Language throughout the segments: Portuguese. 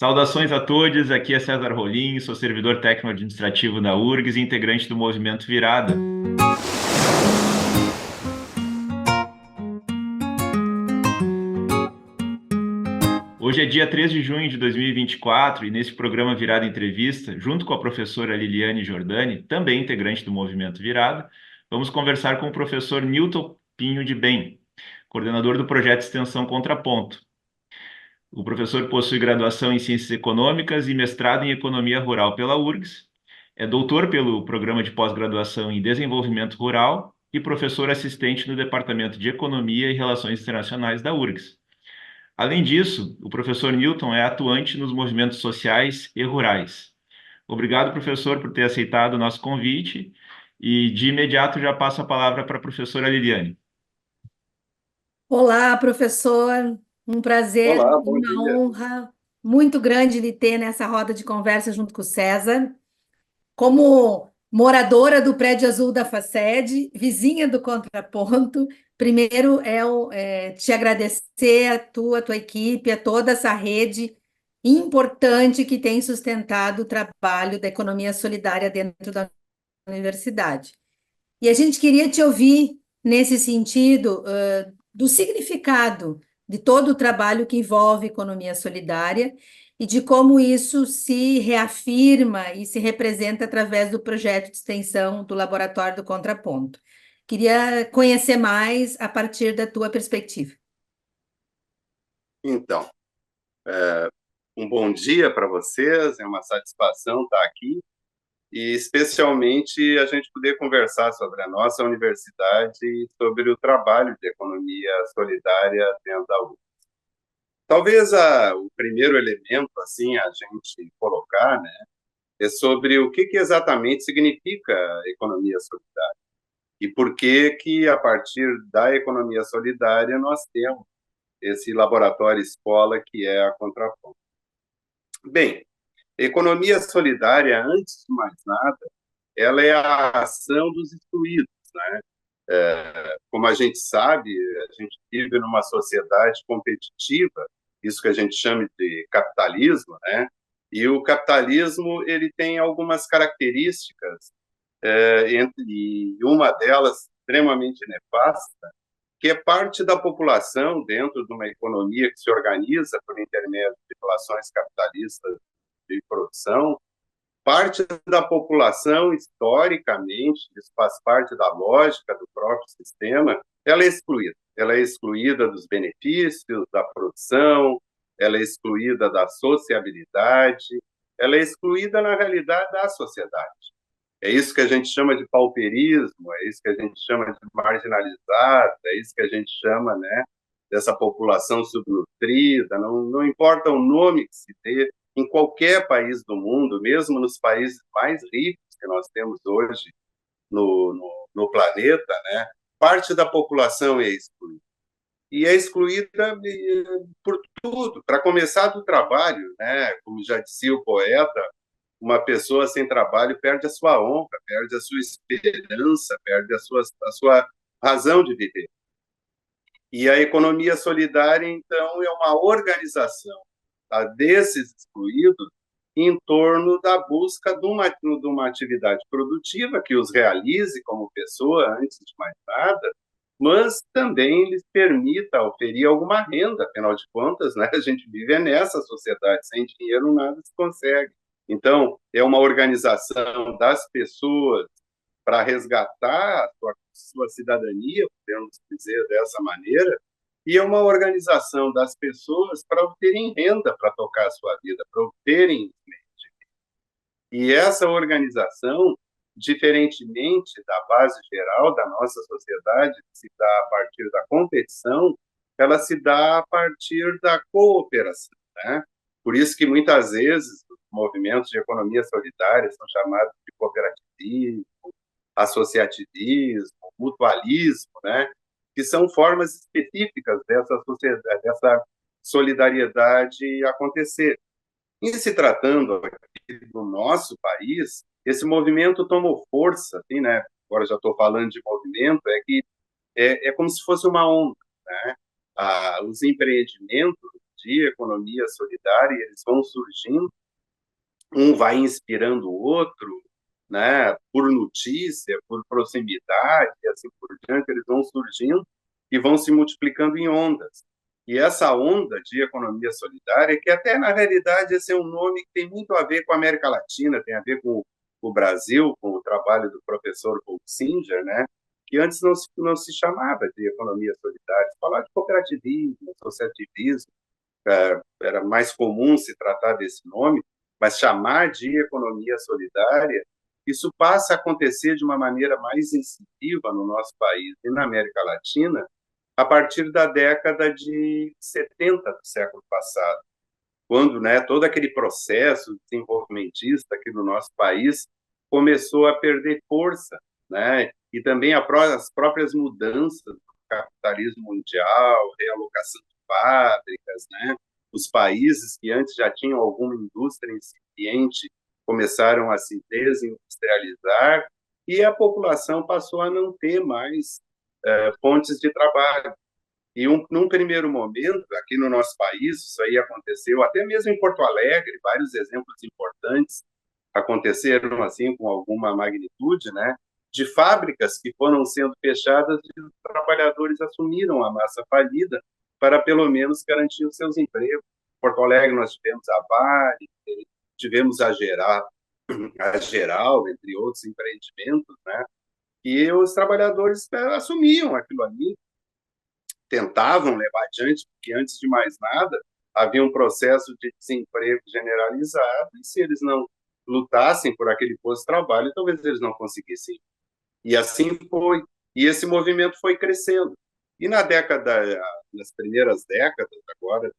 Saudações a todos, aqui é César Rolim, sou servidor técnico administrativo da URGS e integrante do Movimento Virada. Hoje é dia 3 de junho de 2024 e nesse programa Virada Entrevista, junto com a professora Liliane Giordani, também integrante do Movimento Virada, vamos conversar com o professor Newton Pinho de Bem, coordenador do projeto de extensão Contraponto. O professor possui graduação em Ciências Econômicas e mestrado em Economia Rural pela URGS, é doutor pelo Programa de Pós-Graduação em Desenvolvimento Rural e professor assistente no Departamento de Economia e Relações Internacionais da URGS. Além disso, o professor Newton é atuante nos movimentos sociais e rurais. Obrigado, professor, por ter aceitado o nosso convite e, de imediato, já passo a palavra para a professora Liliane. Olá, professor. Um prazer Olá, e bom uma dia. honra muito grande lhe ter nessa roda de conversa junto com o César. Como moradora do Prédio Azul da Faced, vizinha do Contraponto, primeiro te agradecer a tua equipe, a toda essa rede importante que tem sustentado o trabalho da economia solidária dentro da universidade. E a gente queria te ouvir nesse sentido, do significado de todo o trabalho que envolve economia solidária e de como isso se reafirma e se representa através do projeto de extensão do Laboratório do Contraponto. Queria conhecer mais a partir da tua perspectiva. Então, um bom dia para vocês, é uma satisfação estar aqui e especialmente a gente poder conversar sobre a nossa universidade e sobre o trabalho de economia solidária dentro da UFRGS. Talvez o primeiro elemento assim a gente colocar, né, é sobre o que exatamente significa economia solidária e por que a partir da economia solidária nós temos esse laboratório escola que é a Contraponto. Bem, economia solidária, antes de mais nada, ela é a ação dos excluídos, né? Como a gente sabe, a gente vive numa sociedade competitiva, isso que a gente chama de capitalismo, né? E o capitalismo ele tem algumas características, e uma delas extremamente nefasta, que é parte da população dentro de uma economia que se organiza por intermédio de relações capitalistas de produção, parte da população, historicamente, isso faz parte da lógica do próprio sistema, ela é excluída. Ela é excluída dos benefícios da produção, ela é excluída da sociabilidade, ela é excluída, na realidade, da sociedade. É isso que a gente chama de pauperismo, é isso que a gente chama de marginalizado, é isso que a gente chama, né, dessa população subnutrida, não importa o nome que se dê, em qualquer país do mundo, mesmo nos países mais ricos que nós temos hoje no planeta, né, parte da população é excluída. E é excluída por tudo, para começar do trabalho, né, como já dizia o poeta, uma pessoa sem trabalho perde a sua honra, perde a sua esperança, perde a sua razão de viver. E a economia solidária, então, é uma organização, tá, desses excluídos em torno da busca de uma atividade produtiva que os realize como pessoa, antes de mais nada, mas também lhes permita oferir alguma renda, afinal de contas, né, a gente vive nessa sociedade, sem dinheiro nada se consegue. Então, é uma organização das pessoas para resgatar a sua cidadania, podemos dizer dessa maneira, e é uma organização das pessoas para obterem renda para tocar a sua vida, para obterem. E essa organização, diferentemente da base geral da nossa sociedade, que se dá a partir da competição, ela se dá a partir da cooperação, né? Por isso que muitas vezes os movimentos de economia solidária são chamados de cooperativismo, associativismo, mutualismo, né? Que são formas específicas dessa sociedade, dessa solidariedade acontecer. Em se tratando aqui do nosso país, esse movimento tomou força, assim, né? Agora já estou falando de movimento, é que é como se fosse uma onda, né? Os empreendimentos de economia solidária, eles vão surgindo, um vai inspirando o outro, né, por notícia, por proximidade, e assim por diante, eles vão surgindo e vão se multiplicando em ondas. E essa onda de economia solidária, que até na realidade esse é um nome que tem muito a ver com a América Latina, tem a ver com o Brasil, com o trabalho do professor Paul Singer, né, que antes não se chamava de economia solidária, se falava de cooperativismo, associativismo, era mais comum se tratar desse nome, mas chamar de economia solidária, isso passa a acontecer de uma maneira mais incisiva no nosso país e na América Latina a partir da década de 70 do século passado, quando, né, todo aquele processo desenvolvimentista aqui no nosso país começou a perder força, né, e também as próprias mudanças do capitalismo mundial, realocação de fábricas, né, os países que antes já tinham alguma indústria incipiente começaram a se desindustrializar e a população passou a não ter mais fontes de trabalho. E num primeiro momento, aqui no nosso país, isso aí aconteceu, até mesmo em Porto Alegre, vários exemplos importantes aconteceram assim com alguma magnitude, né? De fábricas que foram sendo fechadas e os trabalhadores assumiram a massa falida para pelo menos garantir os seus empregos. Em Porto Alegre nós tivemos a Vale, tivemos a Geral, entre outros empreendimentos, né? E os trabalhadores assumiam aquilo ali, tentavam levar adiante, porque antes de mais nada havia um processo de desemprego generalizado, e se eles não lutassem por aquele posto de trabalho, talvez eles não conseguissem. E assim foi. E esse movimento foi crescendo. E nas primeiras décadas agora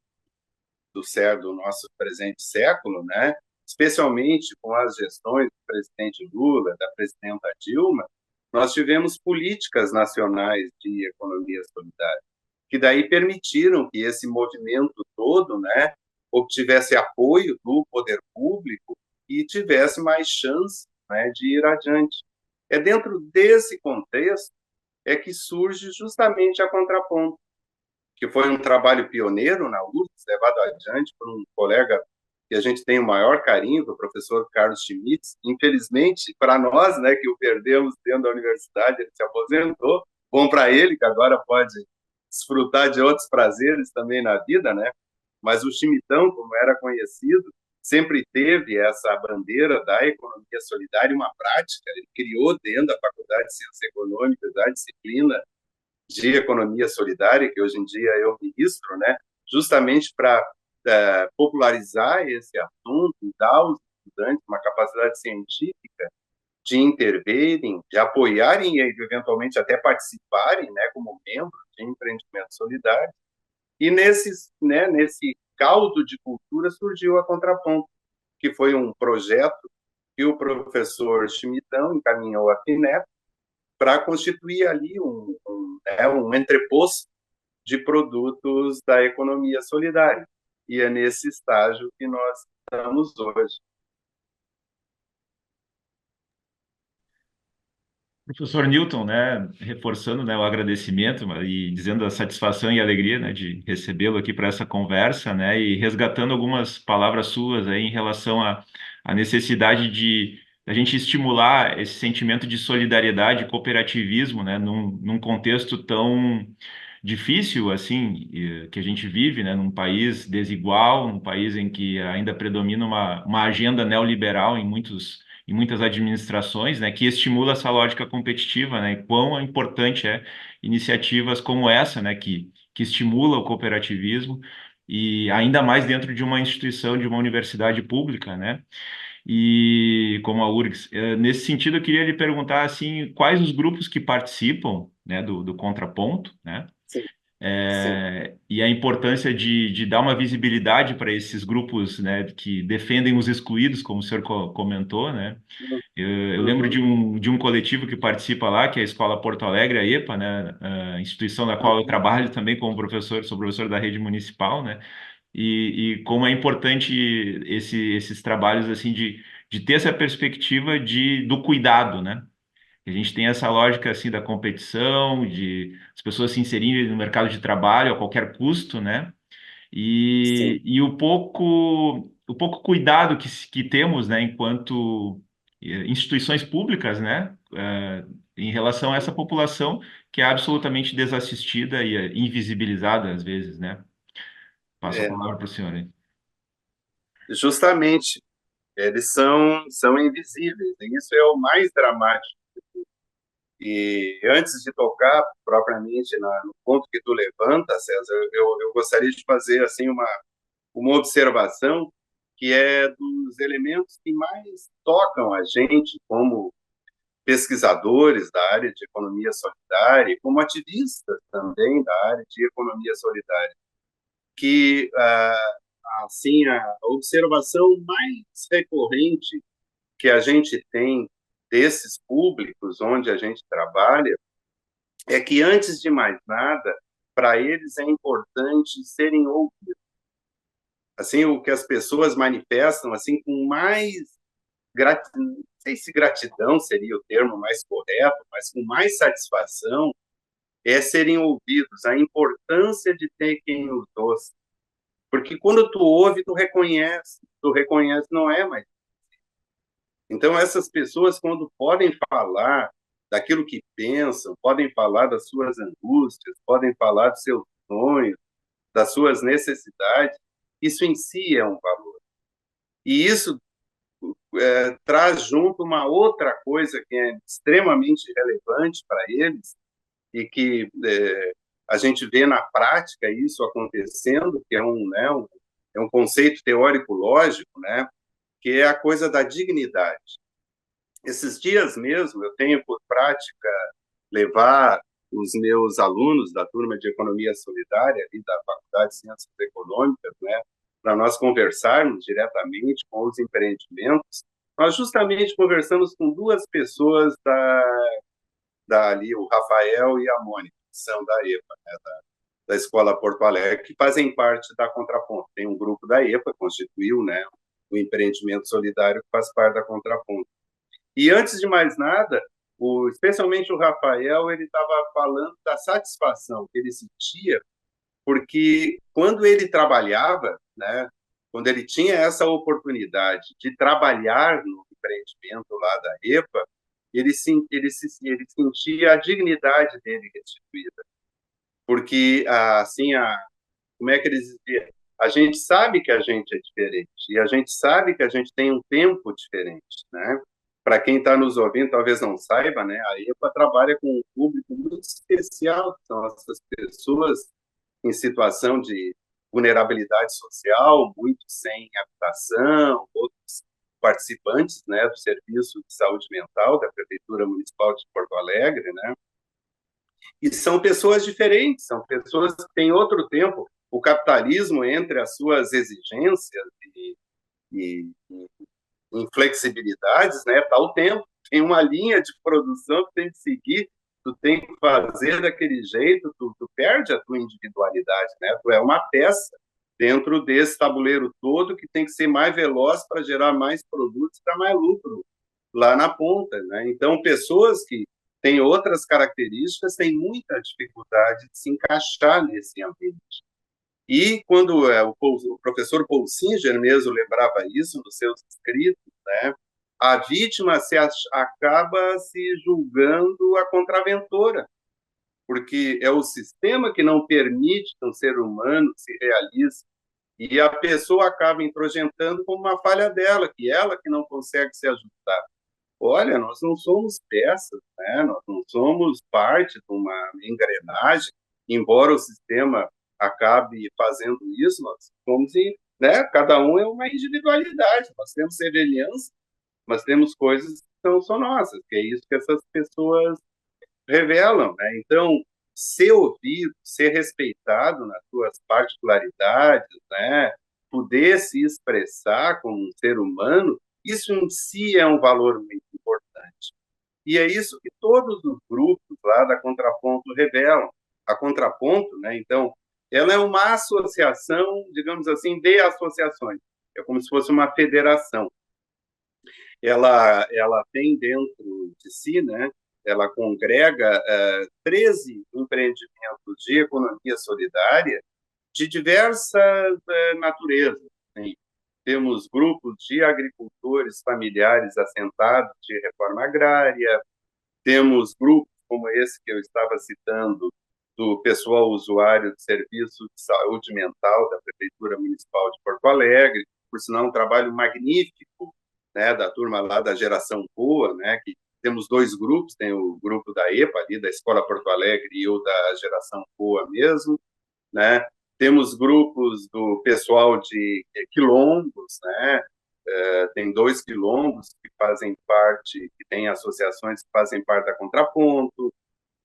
do nosso presente século, né, especialmente com as gestões do presidente Lula, da presidenta Dilma, nós tivemos políticas nacionais de economia solidária, que daí permitiram que esse movimento todo, né, obtivesse apoio do poder público e tivesse mais chance, né, de ir adiante. É dentro desse contexto que surge justamente a Contraponto, que foi um trabalho pioneiro na URGS, levado adiante por um colega que a gente tem o maior carinho, o professor Carlos Schmitz. Infelizmente, para nós, né, que o perdemos dentro da universidade, ele se aposentou. Bom para ele, que agora pode desfrutar de outros prazeres também na vida, né? Mas o Chimitão, como era conhecido, sempre teve essa bandeira da economia solidária, uma prática. Ele criou dentro da Faculdade de Ciências Econômicas a disciplina de economia solidária, que hoje em dia eu ministro, né? Justamente para popularizar esse assunto e dar aos estudantes uma capacidade científica de intervirem, de apoiarem e, eventualmente, até participarem, né, como membros de empreendimentos solidários. E nesse caldo de cultura surgiu a Contraponto, que foi um projeto que o professor Chimitão encaminhou à FINEP para constituir ali um entreposto de produtos da economia solidária. E é nesse estágio que nós estamos hoje. Professor Newton, né, reforçando, né, o agradecimento e dizendo a satisfação e alegria, né, de recebê-lo aqui para essa conversa, né, e resgatando algumas palavras suas aí em relação à necessidade de a gente estimular esse sentimento de solidariedade e cooperativismo, né, num contexto tão difícil assim que a gente vive, né, num país desigual, num país em que ainda predomina uma agenda neoliberal em muitas administrações, né, que estimula essa lógica competitiva, né, e quão importante é iniciativas como essa, né, que estimula o cooperativismo e ainda mais dentro de uma instituição, de uma universidade pública, né, e como a URGS. Nesse sentido, eu queria lhe perguntar, assim, quais os grupos que participam, né, do Contraponto, né, Sim, sim. e a importância de dar uma visibilidade para esses grupos, né, que defendem os excluídos, como o senhor comentou, né? Eu lembro Uhum, de um coletivo que participa lá, que é a Escola Porto Alegre, a EPA, né, a instituição da qual eu uhum. trabalho também como professor, sou professor da rede municipal, né? E como é importante esses trabalhos assim de ter essa perspectiva do cuidado, né? A gente tem essa lógica assim da competição, de as pessoas se inserirem no mercado de trabalho a qualquer custo, né? Sim. E o pouco cuidado que temos, né, enquanto instituições públicas, né, em relação a essa população que é absolutamente desassistida e invisibilizada às vezes, né? Passo a É, palavra para o senhor aí. justamente, eles são invisíveis, e isso é o mais dramático. E antes de tocar propriamente no ponto que tu levanta, César, eu gostaria de fazer assim uma observação que é dos elementos que mais tocam a gente como pesquisadores da área de economia solidária e como ativistas também da área de economia solidária, que assim a observação mais recorrente que a gente tem desses públicos onde a gente trabalha é que, antes de mais nada, para eles é importante serem ouvidos. Assim, o que as pessoas manifestam assim com mais gratidão, não sei se gratidão seria o termo mais correto, mas com mais satisfação, é serem ouvidos, a importância de ter quem os ouça. Porque quando tu reconhece, não é mais. Então, essas pessoas, quando podem falar daquilo que pensam, podem falar das suas angústias, podem falar dos seus sonhos, das suas necessidades, isso em si é um valor. E isso traz junto uma outra coisa que é extremamente relevante para eles e que a gente vê na prática isso acontecendo, que é um conceito teórico lógico, né, que é a coisa da dignidade. Esses dias mesmo eu tenho por prática levar os meus alunos da turma de Economia Solidária ali da Faculdade de Ciências Econômicas, né, para nós conversarmos diretamente com os empreendimentos. Nós justamente conversamos com duas pessoas ali, o Rafael e a Mônica, que são da EPA, né, da Escola Porto Alegre, que fazem parte da Contraponto. Tem um grupo da EPA, constituiu, né, o empreendimento solidário que faz parte da Contraponto. E antes de mais nada, especialmente o Rafael, ele estava falando da satisfação que ele sentia, porque quando ele trabalhava, né, quando ele tinha essa oportunidade de trabalhar no empreendimento lá da EPA, ele sentia a dignidade dele restituída. Porque, assim, como é que eles diziam? A gente sabe que a gente é diferente, e a gente sabe que a gente tem um tempo diferente, né? Para quem está nos ouvindo, talvez não saiba, né? A EPA trabalha com um público muito especial, que são essas pessoas em situação de vulnerabilidade social, muitos sem habitação, outros participantes, né, do Serviço de Saúde Mental da Prefeitura Municipal de Porto Alegre, né? E são pessoas diferentes, são pessoas que têm outro tempo. O capitalismo, entre as suas exigências e inflexibilidades, né, está o tempo. Tem uma linha de produção que tem que seguir, tu tem que fazer daquele jeito, tu perde a tua individualidade, né? Tu é uma peça dentro desse tabuleiro todo que tem que ser mais veloz para gerar mais produtos, para mais lucro lá na ponta, né? Então, pessoas que têm outras características têm muita dificuldade de se encaixar nesse ambiente. E quando o professor Paul Singer mesmo lembrava isso nos seus escritos, né, a vítima acaba se julgando a contraventora, porque é o sistema que não permite que um ser humano se realize, e a pessoa acaba introjentando como uma falha dela, que ela que não consegue se ajustar. Olha, nós não somos peças, né? Nós não somos parte de uma engrenagem, embora o sistema acabe fazendo isso, nós somos, né? Cada um é uma individualidade, nós temos semelhança, mas temos coisas que não são nossas, que é isso que essas pessoas revelam, né? Então, ser ouvido, ser respeitado nas suas particularidades, né? Poder se expressar como um ser humano, isso em si é um valor muito importante. E é isso que todos os grupos lá da Contraponto revelam. A Contraponto, né, então, ela é uma associação, digamos assim, de associações. É como se fosse uma federação. Ela tem dentro de si, né, ela congrega 13 empreendimentos de economia solidária de diversa natureza. Assim. Temos grupos de agricultores familiares assentados de reforma agrária, temos grupos como esse que eu estava citando, do pessoal usuário de serviço de saúde mental da Prefeitura Municipal de Porto Alegre, por sinal um trabalho magnífico, né, da turma lá da Geração Boa, né, que temos dois grupos, tem o grupo da EPA, ali, da Escola Porto Alegre, e o da Geração Boa mesmo, né? Temos grupos do pessoal de quilombos, né? Tem dois quilombos que fazem parte, que têm associações que fazem parte da Contraponto,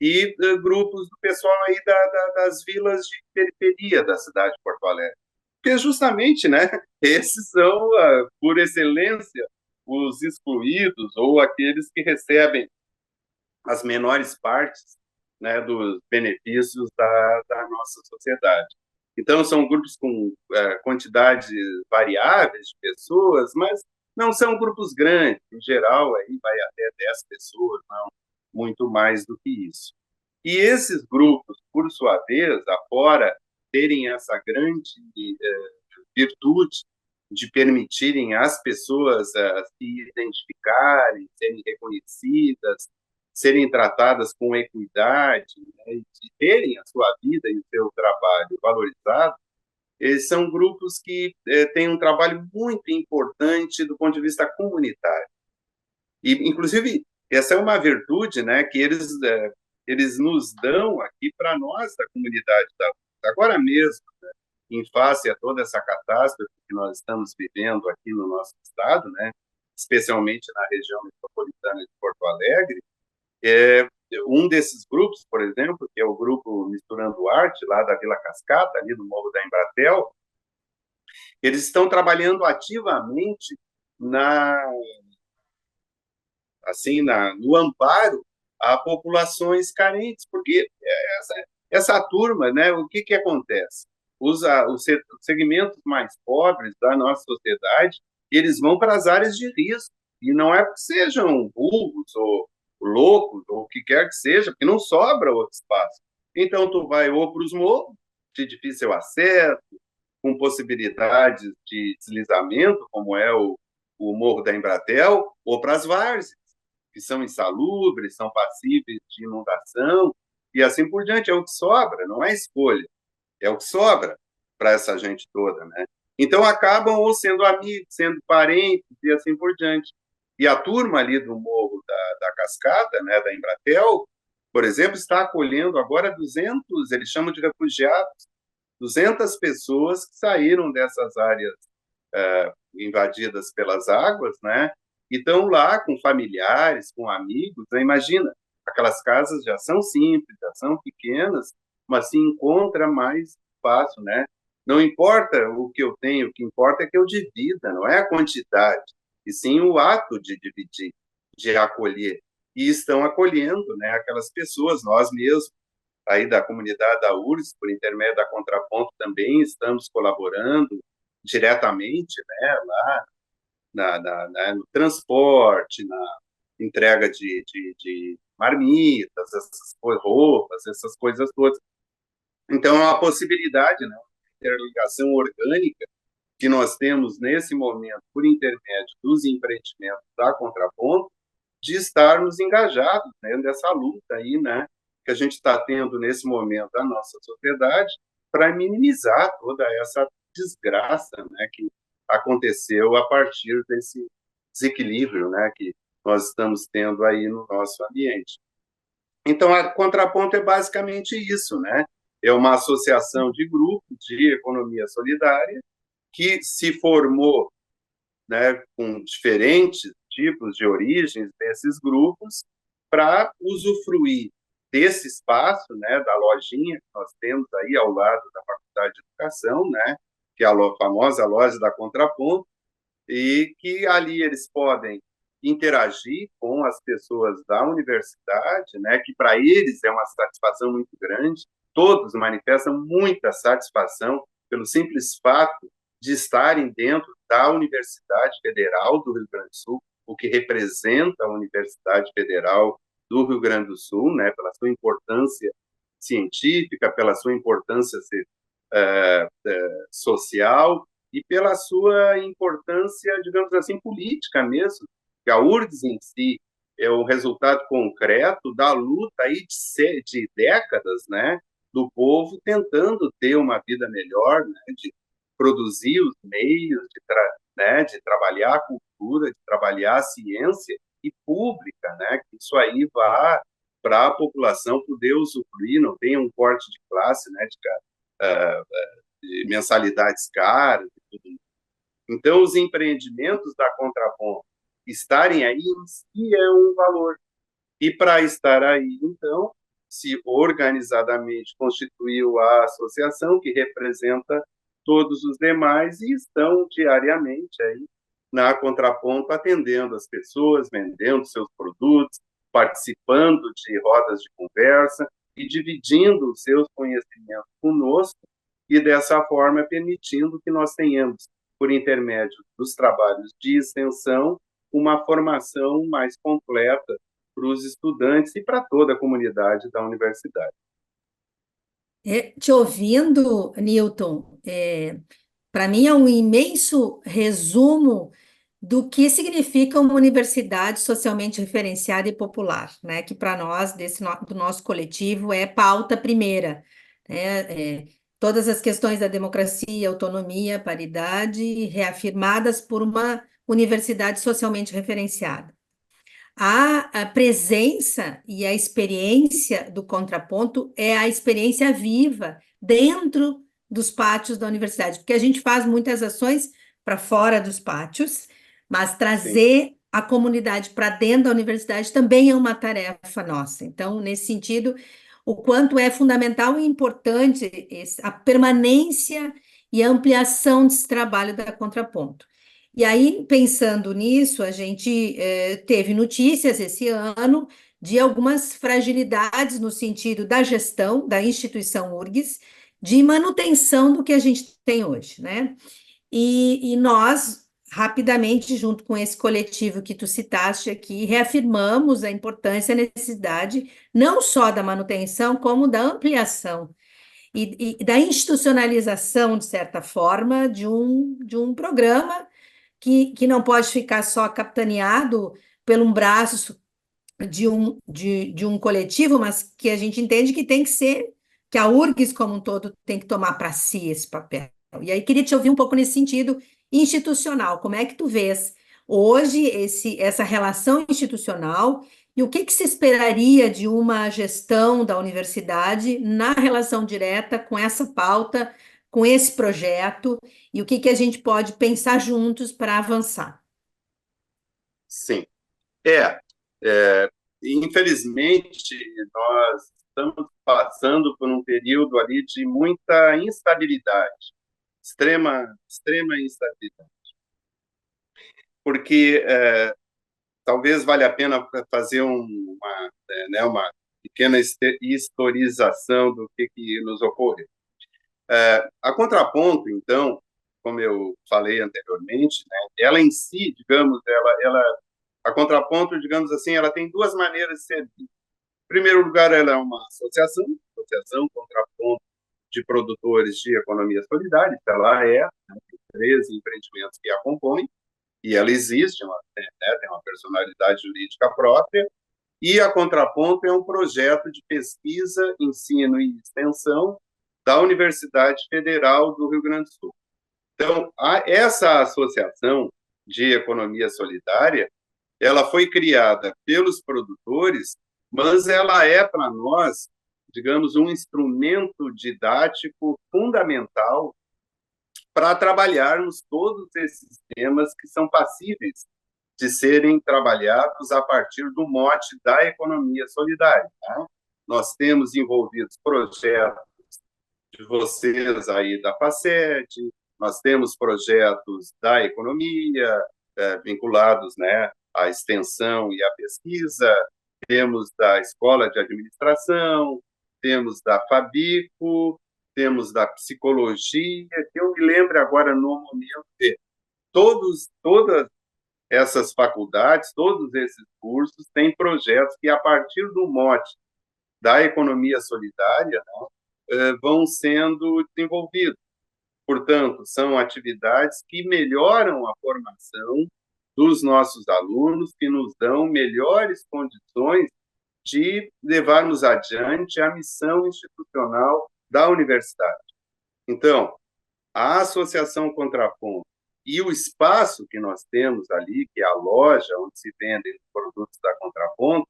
e grupos do pessoal aí das vilas de periferia da cidade de Porto Alegre. Porque justamente, né, esses são, por excelência, os excluídos ou aqueles que recebem as menores partes, né, dos benefícios da nossa sociedade. Então, são grupos com quantidades variáveis de pessoas, mas não são grupos grandes. Em geral, aí vai até 10 pessoas, não muito mais do que isso. E esses grupos, por sua vez, afora terem essa grande virtude de permitirem às pessoas se identificarem, serem reconhecidas, serem tratadas com equidade, né, e terem a sua vida e o seu trabalho valorizado, eles são grupos que têm um trabalho muito importante do ponto de vista comunitário. E, inclusive, essa é uma virtude, né, que eles nos dão aqui para nós, da comunidade da UFSC. Agora mesmo, né, em face a toda essa catástrofe que nós estamos vivendo aqui no nosso estado, né, especialmente na região metropolitana de Porto Alegre, um desses grupos, por exemplo, que é o grupo Misturando Arte, lá da Vila Cascata, ali no Morro da Embratel, eles estão trabalhando ativamente no amparo a populações carentes, porque essa turma, né, o que acontece? Os segmentos mais pobres da nossa sociedade, eles vão para as áreas de risco, e não é porque sejam burros ou loucos, ou o que quer que seja, porque não sobra outro espaço. Então, tu vai ou para os morros, de difícil acesso, com possibilidades de deslizamento, como é o Morro da Embratel, ou para as várzeas, que são insalubres, são passíveis de inundação, e assim por diante. É o que sobra, não é escolha, é o que sobra para essa gente toda, né? Então, acabam ou sendo amigos, sendo parentes, e assim por diante. E a turma ali do Morro da Cascata, né, da Embratel, por exemplo, está acolhendo agora 200, eles chamam de refugiados, 200 pessoas que saíram dessas áreas invadidas pelas águas, né? E estão lá com familiares, com amigos, né? Imagina, aquelas casas já são simples, já são pequenas, mas se encontra mais fácil, né? Não importa o que eu tenho, o que importa é que eu divida, não é a quantidade, e sim o ato de dividir, de acolher. E estão acolhendo, né, aquelas pessoas, nós mesmos, aí da comunidade da URSS, por intermédio da Contraponto, também estamos colaborando diretamente, né, lá no transporte, na entrega de marmitas, essas roupas, essas coisas todas. Então, é uma possibilidade, né, uma interligação orgânica que nós temos nesse momento, por intermédio dos empreendimentos da Contraponto, de estarmos engajados, né, nessa luta aí, né, que a gente está tendo nesse momento da nossa sociedade para minimizar toda essa desgraça, né, que aconteceu a partir desse desequilíbrio, né, que nós estamos tendo aí no nosso ambiente. Então, a Contraponto é basicamente isso, né? É uma associação de grupos de economia solidária que se formou, né, com diferentes tipos de origens desses grupos para usufruir desse espaço, né, da lojinha que nós temos aí ao lado da Faculdade de Educação, né, que é a famosa loja da Contraponto, e que ali eles podem interagir com as pessoas da universidade, né, que para eles é uma satisfação muito grande, todos manifestam muita satisfação pelo simples fato de estarem dentro da Universidade Federal do Rio Grande do Sul, o que representa a Universidade Federal do Rio Grande do Sul, né, pela sua importância científica, pela sua importância social e pela sua importância, digamos assim, política mesmo, que a URGS em si é o resultado concreto da luta aí de décadas, né, do povo tentando ter uma vida melhor, né, de produzir os meios, de trabalhar a cultura, de trabalhar a ciência e pública, né, que isso aí vá para a população poder usufruir, não tem um corte de classe, né, de mensalidades caras e tudo. Então, os empreendimentos da Contraponto estarem aí em si é um valor. E para estar aí, então, se organizadamente constituiu a associação que representa todos os demais e estão diariamente aí na Contraponto atendendo as pessoas, vendendo seus produtos, participando de rodas de conversa e dividindo os seus conhecimentos conosco e dessa forma permitindo que nós tenhamos, por intermédio dos trabalhos de extensão, uma formação mais completa para os estudantes e para toda a comunidade da universidade. Te ouvindo, Newton, para mim é um imenso resumo do que significa uma universidade socialmente referenciada e popular, né? Que para nós, do nosso coletivo, é pauta primeira, né? Todas as questões da democracia, autonomia, paridade, reafirmadas por uma universidade socialmente referenciada. A presença e a experiência do contraponto é a experiência viva dentro dos pátios da universidade, porque a gente faz muitas ações para fora dos pátios, mas trazer Sim. a comunidade para dentro da universidade também é uma tarefa nossa. Então, nesse sentido, o quanto é fundamental e importante a permanência e a ampliação desse trabalho da Contraponto. E aí, pensando nisso, a gente teve notícias esse ano de algumas fragilidades no sentido da gestão da instituição URGS, de manutenção do que a gente tem hoje, né? E nós, rapidamente, junto com esse coletivo que tu citaste aqui, reafirmamos a importância e a necessidade não só da manutenção, como da ampliação e da institucionalização, de certa forma, de um programa que não pode ficar só capitaneado por um braço de um coletivo, mas que a gente entende que tem que ser, que a URGS como um todo tem que tomar para si esse papel. E aí queria te ouvir um pouco nesse sentido institucional, como é que tu vês hoje essa relação institucional e o que se esperaria de uma gestão da universidade na relação direta com essa pauta, com esse projeto, e o que a gente pode pensar juntos para avançar? Sim. Infelizmente, nós estamos passando por um período ali de muita instabilidade, extrema instabilidade. Porque talvez valha a pena fazer uma pequena historização do que nos ocorreu. A Contraponto, então, como eu falei anteriormente, né, ela em si, digamos, a Contraponto, digamos assim, ela tem duas maneiras de ser. Em primeiro lugar, ela é uma associação Contraponto de produtores de economia solidária, ela né, tem 13 empreendimentos que a compõem, e ela existe, tem uma personalidade jurídica própria, e a Contraponto é um projeto de pesquisa, ensino e extensão da Universidade Federal do Rio Grande do Sul. Então, essa associação de economia solidária, ela foi criada pelos produtores, mas ela é, para nós, digamos, um instrumento didático fundamental para trabalharmos todos esses temas que são passíveis de serem trabalhados a partir do mote da economia solidária. Tá? Nós temos envolvidos projetos de vocês aí da FACET, nós temos projetos da economia vinculados, né, à extensão e à pesquisa, temos da Escola de Administração, temos da Fabico, temos da Psicologia, que eu me lembro agora no momento de todas essas faculdades, todos esses cursos têm projetos que, a partir do mote da economia solidária, né, vão sendo desenvolvidos. Portanto, são atividades que melhoram a formação dos nossos alunos, que nos dão melhores condições de levarmos adiante a missão institucional da universidade. Então, a Associação Contraponto e o espaço que nós temos ali, que é a loja onde se vendem os produtos da Contraponto,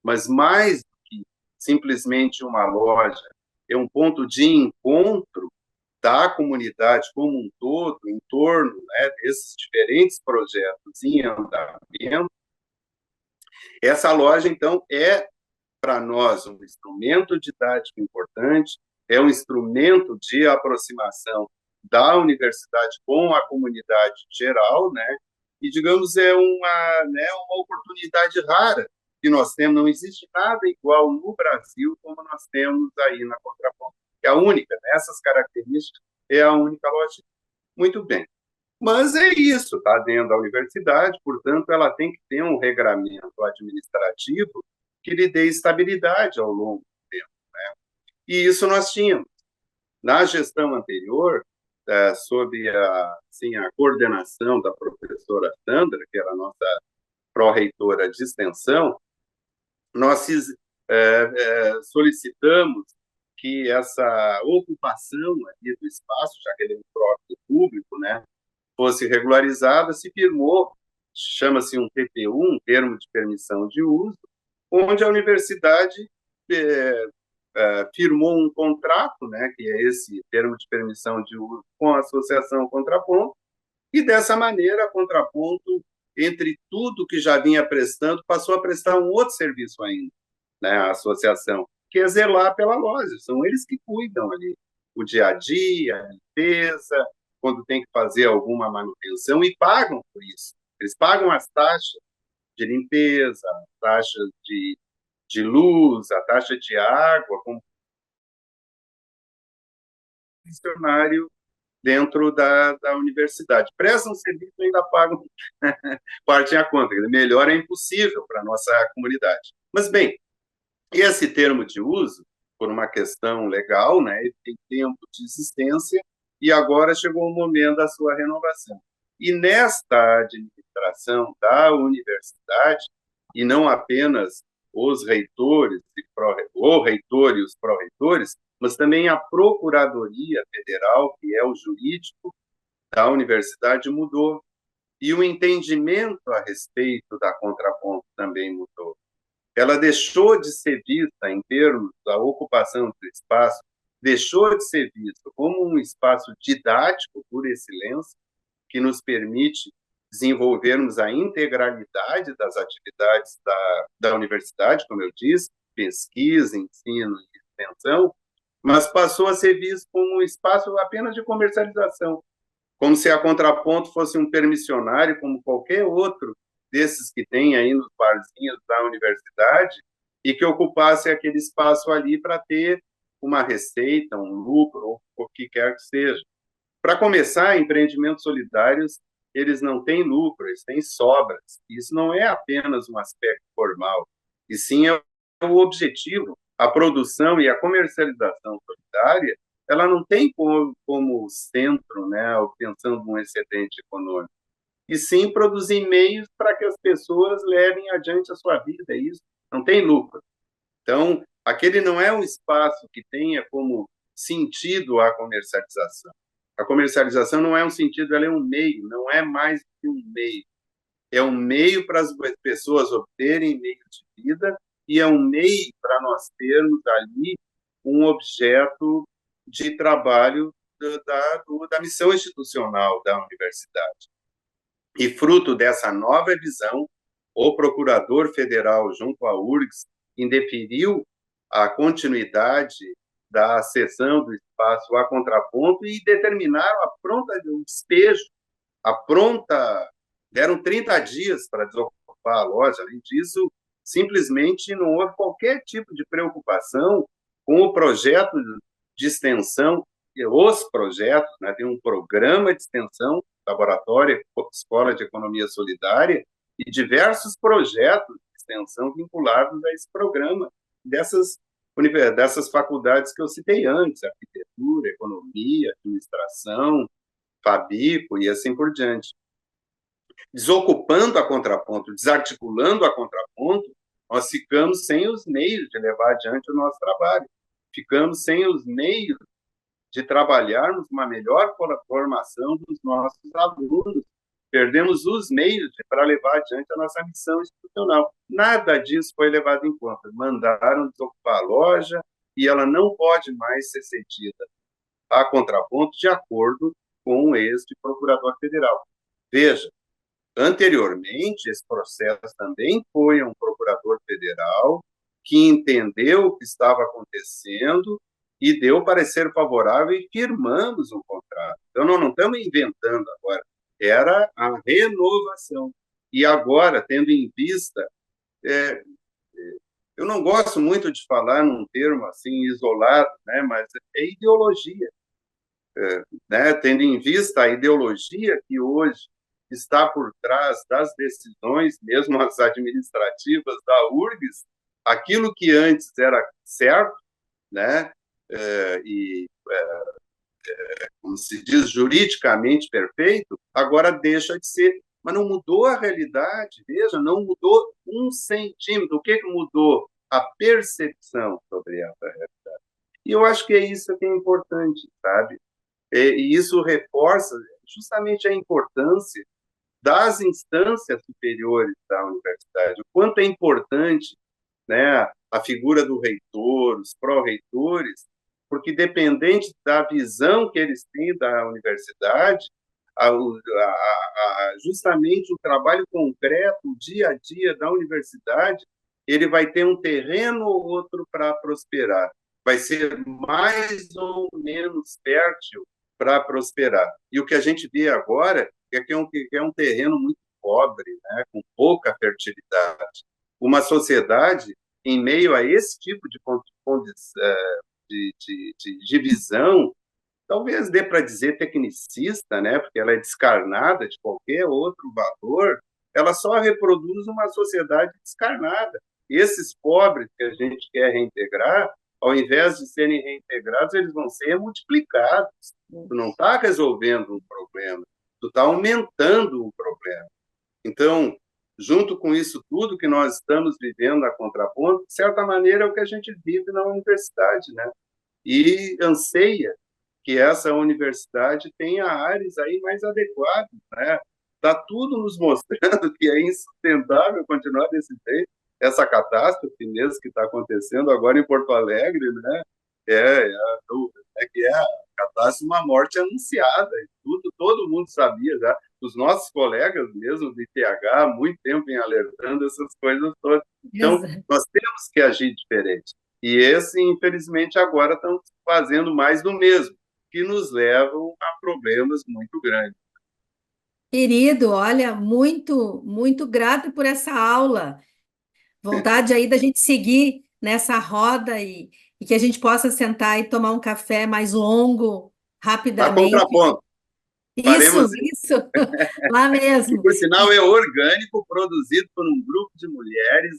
mas mais do que simplesmente uma loja, é um ponto de encontro da comunidade como um todo, em torno, né, desses diferentes projetos em andamento. Essa loja, então, é, para nós, um instrumento didático importante, é um instrumento de aproximação da universidade com a comunidade geral, né? E, digamos, é uma oportunidade rara que nós temos. Não existe nada igual no Brasil como nós temos aí na Contraponto. É a única, nessas características, é a única loja. Muito bem. Mas é isso, está dentro da universidade, portanto, ela tem que ter um regramento administrativo que lhe dê estabilidade ao longo do tempo, né? E isso nós tínhamos. Na gestão anterior, sob a coordenação da professora Sandra, que era a nossa pró-reitora de extensão, nós solicitamos que essa ocupação ali do espaço, já que ele é um próprio público, né, fosse regularizada. Se firmou, chama-se um TPU, um termo de permissão de uso, onde a universidade firmou um contrato, né, que é esse termo de permissão de uso, com a Associação Contraponto, e dessa maneira a Contraponto, entre tudo que já vinha prestando, passou a prestar um outro serviço ainda, né, a associação, que é zelar pela loja. São eles que cuidam ali o dia a dia, a limpeza, quando tem que fazer alguma manutenção, e pagam por isso. Eles pagam as taxas de limpeza, as taxas de luz, a taxa de água, como funcionário dentro da universidade. Prestam serviço e ainda pagam parte à conta. Melhor é impossível para a nossa comunidade. Mas, bem, esse termo de uso, por uma questão legal, né, ele tem tempo de existência e agora chegou o momento da sua renovação. E nesta administração da universidade, e não apenas os reitores, o reitor e os pró-reitores, mas também a Procuradoria Federal, que é o jurídico da universidade, mudou. E o entendimento a respeito da Contraponto também mudou. Ela deixou de ser vista, em termos da ocupação do espaço, deixou de ser vista como um espaço didático por excelência, que nos permite desenvolvermos a integralidade das atividades da universidade, como eu disse, pesquisa, ensino e extensão, mas passou a ser visto como um espaço apenas de comercialização, como se a Contraponto fosse um permissionário, como qualquer outro desses que tem aí nos barzinhos da universidade, e que ocupasse aquele espaço ali para ter uma receita, um lucro, ou o que quer que seja. Para começar, empreendimentos solidários, eles não têm lucro, eles têm sobras. Isso não é apenas um aspecto formal, e sim é o objetivo. A produção e a comercialização solidária, ela não tem como centro, né, a obtenção de um excedente econômico, e sim produzir meios para que as pessoas levem adiante a sua vida, é isso, não tem lucro. Então, aquele não é um espaço que tenha como sentido a comercialização. A comercialização não é um sentido, ela é um meio, não é mais que um meio. É um meio para as pessoas obterem meio de vida e é um meio para nós termos ali um objeto de trabalho da missão institucional da universidade. E fruto dessa nova visão, o procurador federal, junto à URGS, indeferiu a continuidade da cessão do espaço a Contraponto e determinaram a pronta despejo, deram 30 dias para desocupar a loja. Além disso, simplesmente não houve qualquer tipo de preocupação com o projeto de extensão, os projetos, né, tem um programa de extensão, laboratório, escola de economia solidária, e diversos projetos de extensão vinculados a esse programa, dessas dessas faculdades que eu citei antes, arquitetura, economia, administração, Fabico e assim por diante. Desocupando a contraponto, desarticulando a contraponto, nós ficamos sem os meios de levar adiante o nosso trabalho. Ficamos sem os meios de trabalharmos uma melhor formação dos nossos alunos. Perdemos os meios para levar adiante a nossa missão institucional. Nada disso foi levado em conta. Mandaram desocupar a loja e ela não pode mais ser cedida a contraponto de acordo com este procurador federal. Veja, anteriormente, esse processo também foi um procurador federal que entendeu o que estava acontecendo e deu parecer favorável e firmamos um contrato. Então, nós não estamos inventando agora, era a renovação. E agora, tendo em vista, eu não gosto muito de falar num termo assim isolado, né, mas é ideologia. Né, tendo em vista a ideologia que hoje está por trás das decisões, mesmo as administrativas da URGS, aquilo que antes era certo, né, como se diz, juridicamente perfeito, agora deixa de ser. Mas não mudou a realidade, veja, não mudou um centímetro. O que mudou? A percepção sobre essa realidade. E eu acho que é isso que é importante, sabe? E isso reforça justamente a importância das instâncias superiores da universidade, o quanto é importante, né, a figura do reitor, os pró-reitores, porque dependente da visão que eles têm da universidade, justamente o trabalho concreto, o dia a dia da universidade, ele vai ter um terreno ou outro para prosperar, vai ser mais ou menos fértil para prosperar. E o que a gente vê agora é que é um terreno muito pobre, né, com pouca fertilidade. Uma sociedade, em meio a esse tipo de divisão, talvez dê para dizer tecnicista, né, porque ela é descarnada de qualquer outro valor, ela só reproduz uma sociedade descarnada. Esses pobres que a gente quer reintegrar, ao invés de serem reintegrados, eles vão ser multiplicados. Tu não está resolvendo um problema, tu está aumentando um problema. Então, junto com isso tudo que nós estamos vivendo na contraponto, de certa maneira é o que a gente vive na universidade, né? E anseia que essa universidade tenha áreas aí mais adequadas, né? Está tudo nos mostrando que é insustentável continuar desse jeito. Essa catástrofe mesmo que está acontecendo agora em Porto Alegre, né? Que é a catástrofe, uma morte anunciada. Tudo, todo mundo sabia já. Os nossos colegas mesmo do IPH há muito tempo vêm alertando essas coisas todas. Então, nós temos que agir diferente. E infelizmente, agora estão fazendo mais do mesmo, que nos levam a problemas muito grandes. Querido, olha, muito, muito grato por essa aula. Vontade aí da gente seguir nessa roda e que a gente possa sentar e tomar um café mais longo, Na rapidamente. contraponto. Isso, lá E, mesmo. por sinal, é orgânico, produzido por um grupo de mulheres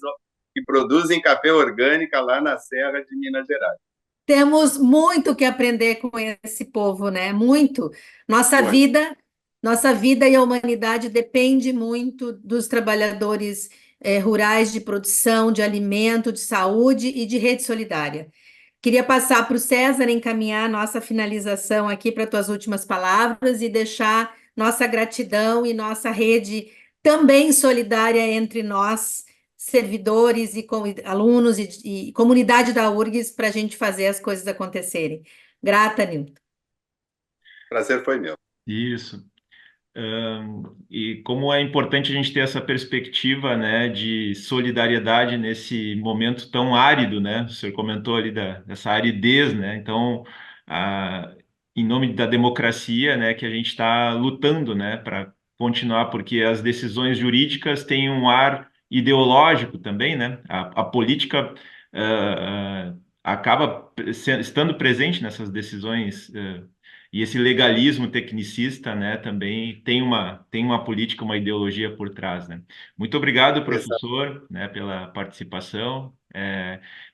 que produzem café orgânico lá na Serra de Minas Gerais. Temos muito que aprender com esse povo, né? Muito. Nossa vida e a humanidade depende muito dos trabalhadores rurais de produção, de alimento, de saúde e de rede solidária. Queria passar para o César encaminhar nossa finalização aqui para tuas últimas palavras e deixar nossa gratidão e nossa rede também solidária entre nós, servidores e alunos e comunidade da URGS, para a gente fazer as coisas acontecerem. Grata, Nilton. Prazer foi meu. Isso. E como é importante a gente ter essa perspectiva, né, de solidariedade nesse momento tão árido, né? O senhor comentou ali dessa aridez, né? Então, em nome da democracia, né, que a gente está lutando, né, para continuar, porque as decisões jurídicas têm um ar ideológico também, né? A política acaba estando presente nessas decisões E esse legalismo tecnicista, né, também tem uma política, uma ideologia por trás, né? Muito obrigado, professor, né, pela participação.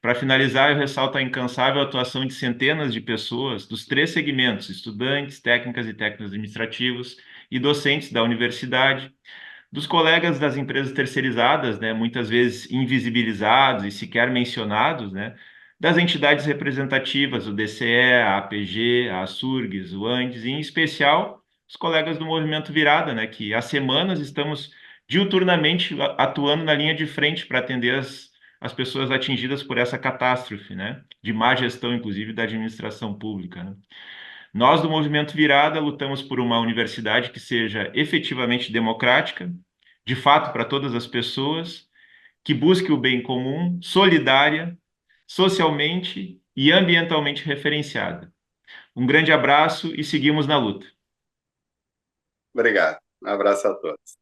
Para finalizar, eu ressalto a incansável atuação de centenas de pessoas dos três segmentos, estudantes, técnicas e técnicos administrativos e docentes da universidade, dos colegas das empresas terceirizadas, né, muitas vezes invisibilizados e sequer mencionados, né, das entidades representativas, o DCE, a APG, a ASURGS, o ANDES, e em especial os colegas do Movimento Virada, né, que há semanas estamos diuturnamente atuando na linha de frente para atender as pessoas atingidas por essa catástrofe, né, de má gestão, inclusive, da administração pública, né. Nós, do Movimento Virada, lutamos por uma universidade que seja efetivamente democrática, de fato para todas as pessoas, que busque o bem comum, solidária, socialmente e ambientalmente referenciada. Um grande abraço e seguimos na luta. Obrigado. Um abraço a todos.